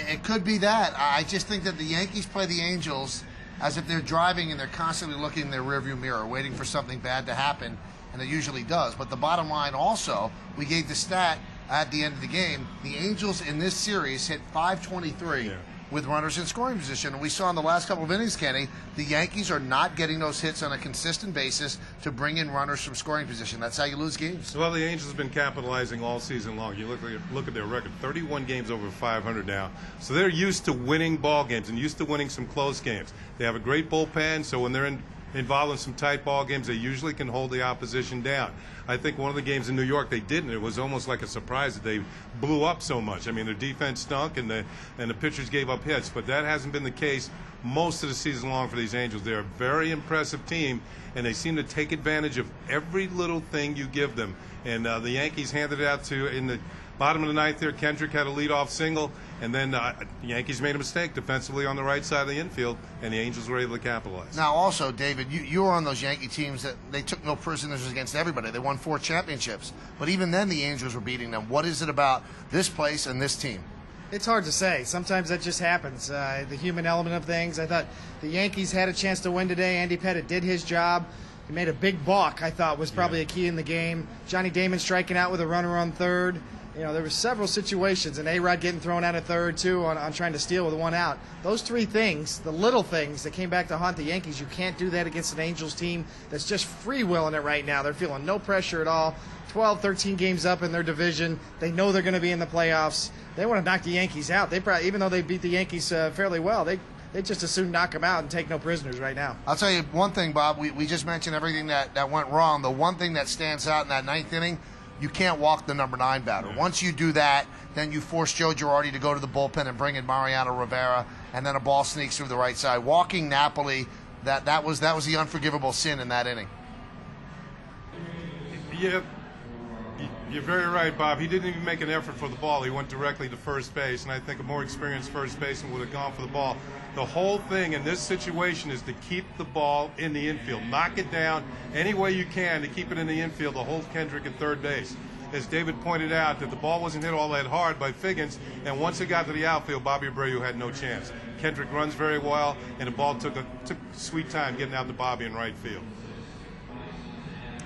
It could be that. I just think that the Yankees play the Angels as if they're driving and they're constantly looking in their rearview mirror, waiting for something bad to happen, and it usually does. But the bottom line also, we gave the stat at the end of the game, the Angels in this series hit 523 with runners in scoring position. And we saw in the last couple of innings, Kenny, the Yankees are not getting those hits on a consistent basis to bring in runners from scoring position. That's how you lose games. Well, the Angels have been capitalizing all season long. You look at their record, 31 games over 500 now. So they're used to winning ball games and used to winning some close games. They have a great bullpen, so when they're involved in some tight ball games, they usually can hold the opposition down. I think one of the games in New York they didn't. It was almost like a surprise that they blew up so much. I mean, their defense stunk and the pitchers gave up hits, but that hasn't been the case most of the season long for these Angels. They're a very impressive team, and they seem to take advantage of every little thing you give them. And the Yankees handed it out to, in the bottom of the ninth there, Kendrick had a leadoff single, and then the Yankees made a mistake defensively on the right side of the infield, and the Angels were able to capitalize. Now, also, David, you were on those Yankee teams that they took no prisoners against everybody. They won 4 championships. But even then, the Angels were beating them. What is it about this place and this team? It's hard to say. Sometimes that just happens. The human element of things. I thought the Yankees had a chance to win today. Andy Pettitte did his job. He made a big balk, I thought, was probably a key in the game. Johnny Damon striking out with a runner on third. You know, there were several situations, and A-Rod getting thrown out at third, too, on trying to steal with 1 out. Those 3 things, the little things that came back to haunt the Yankees, you can't do that against an Angels team that's just freewheeling it right now. They're feeling no pressure at all. 12, 13 games up in their division. They know they're going to be in the playoffs. They want to knock the Yankees out. They probably, even though they beat the Yankees fairly well, they just as soon knock them out and take no prisoners right now. I'll tell you one thing, Bob. We just mentioned everything that went wrong. The one thing that stands out in that 9th inning, you can't walk the number 9 batter. Once you do that, then you force Joe Girardi to go to the bullpen and bring in Mariano Rivera, and then a ball sneaks through the right side. Walking Napoli, that was the unforgivable sin in that inning. Yeah, you're very right, Bob. He didn't even make an effort for the ball. He went directly to first base, and I think a more experienced first baseman would have gone for the ball. The whole thing in this situation is to keep the ball in the infield. Knock it down any way you can to keep it in the infield to hold Kendrick at third base. As David pointed out, that the ball wasn't hit all that hard by Figgins, and once it got to the outfield, Bobby Abreu had no chance. Kendrick runs very well, and the ball took sweet time getting out to Bobby in right field.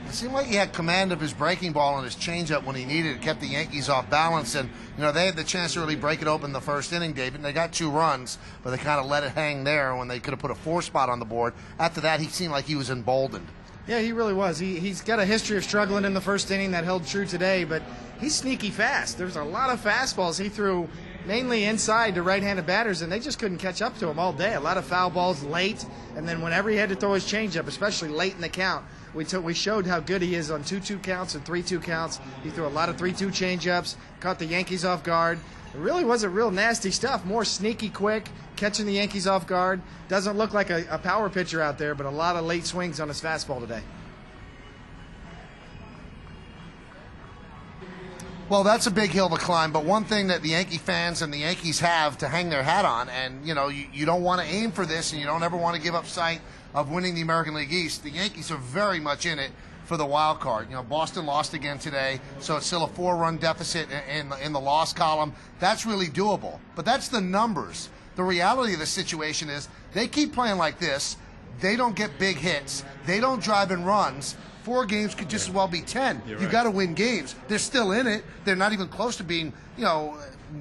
It seemed like he had command of his breaking ball and his changeup when he needed it. Kept the Yankees off balance, and they had the chance to really break it open the first inning, David. And they got 2 runs, but they kind of let it hang there when they could have put a 4 spot on the board. After that, he seemed like he was emboldened. Yeah, he really was. He's got a history of struggling in the first inning that held true today, but he's sneaky fast. There's a lot of fastballs he threw mainly inside to right-handed batters, and they just couldn't catch up to him all day. A lot of foul balls late, and then whenever he had to throw his changeup, especially late in the count, we showed how good he is on 2-2 counts and 3-2 counts. He threw a lot of 3-2 changeups, caught the Yankees off guard. It really wasn't real nasty stuff, more sneaky quick, catching the Yankees off guard. Doesn't look like a power pitcher out there, but a lot of late swings on his fastball today. Well, that's a big hill to climb, but one thing that the Yankee fans and the Yankees have to hang their hat on, and you don't want to aim for this, and you don't ever want to give up sight of winning the American League East. The Yankees are very much in it for the wild card. Boston lost again today, so it's still a 4-run deficit in the loss column. That's really doable, but that's the numbers. The reality of the situation is they keep playing like this. They don't get big hits. They don't drive in runs. 4 games could just as well be 10. You've got to win games. They're still in it. They're not even close to being,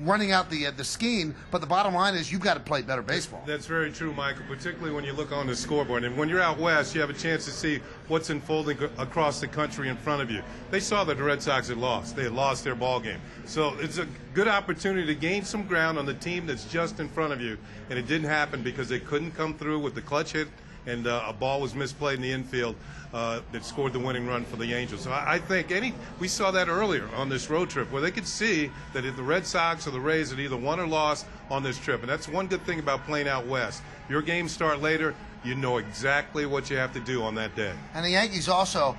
running out the scheme. But the bottom line is you've got to play better baseball. That's very true, Michael, particularly when you look on the scoreboard. And when you're out west, you have a chance to see what's unfolding across the country in front of you. They saw that the Red Sox had lost. They had lost their ball game. So it's a good opportunity to gain some ground on the team that's just in front of you. And it didn't happen because they couldn't come through with the clutch hit, and a ball was misplayed in the infield that scored the winning run for the Angels. So I think we saw that earlier on this road trip where they could see that if the Red Sox or the Rays had either won or lost on this trip. And that's one good thing about playing out west. Your games start later. You know exactly what you have to do on that day. And the Yankees also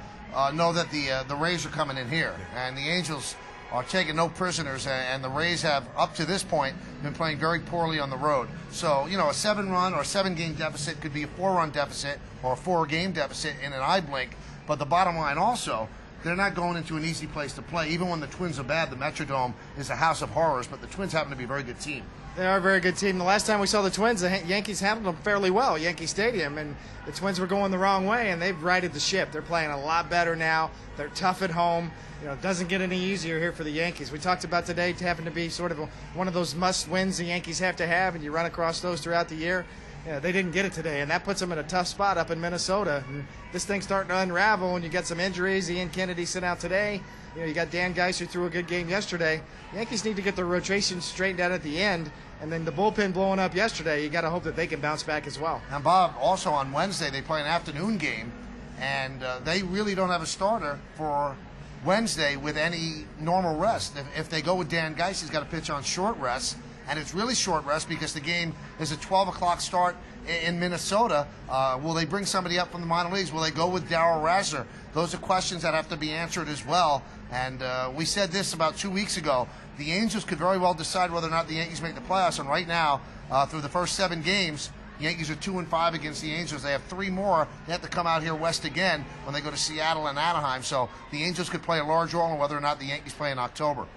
know that the Rays are coming in here. And the Angels are taking no prisoners, and the Rays have, up to this point, been playing very poorly on the road. So, a 7-run or a 7-game deficit could be a 4-run deficit or a 4-game deficit in an eye blink. But the bottom line also, they're not going into an easy place to play. Even when the Twins are bad, the Metrodome is a house of horrors, but the Twins happen to be a very good team. They are a very good team. The last time we saw the Twins, the Yankees handled them fairly well at Yankee Stadium, and the Twins were going the wrong way, and they've righted the ship. They're playing a lot better now. They're tough at home. It doesn't get any easier here for the Yankees. We talked about today having to be sort of one of those must-wins the Yankees have to have, and you run across those throughout the year. They didn't get it today, and that puts them in a tough spot up in Minnesota. And this thing's starting to unravel, and you got some injuries. Ian Kennedy sent out today. You got Dan Geis, who threw a good game yesterday. Yankees need to get their rotation straightened out at the end, and then the bullpen blowing up yesterday, you got to hope that they can bounce back as well. And Bob, also on Wednesday, they play an afternoon game, and they really don't have a starter for Wednesday with any normal rest. If they go with Dan Geis, he's got to pitch on short rest, and it's really short rest because the game is a 12 o'clock start in Minnesota. Will they bring somebody up from the minor leagues? Will they go with Darryl Razor? Those are questions that have to be answered as well. And we said this about 2 weeks ago. The Angels could very well decide whether or not the Yankees make the playoffs. And right now, through the first 7 games, the Yankees are 2-5 against the Angels. They have 3 more. They have to come out here west again when they go to Seattle and Anaheim. So the Angels could play a large role in whether or not the Yankees play in October.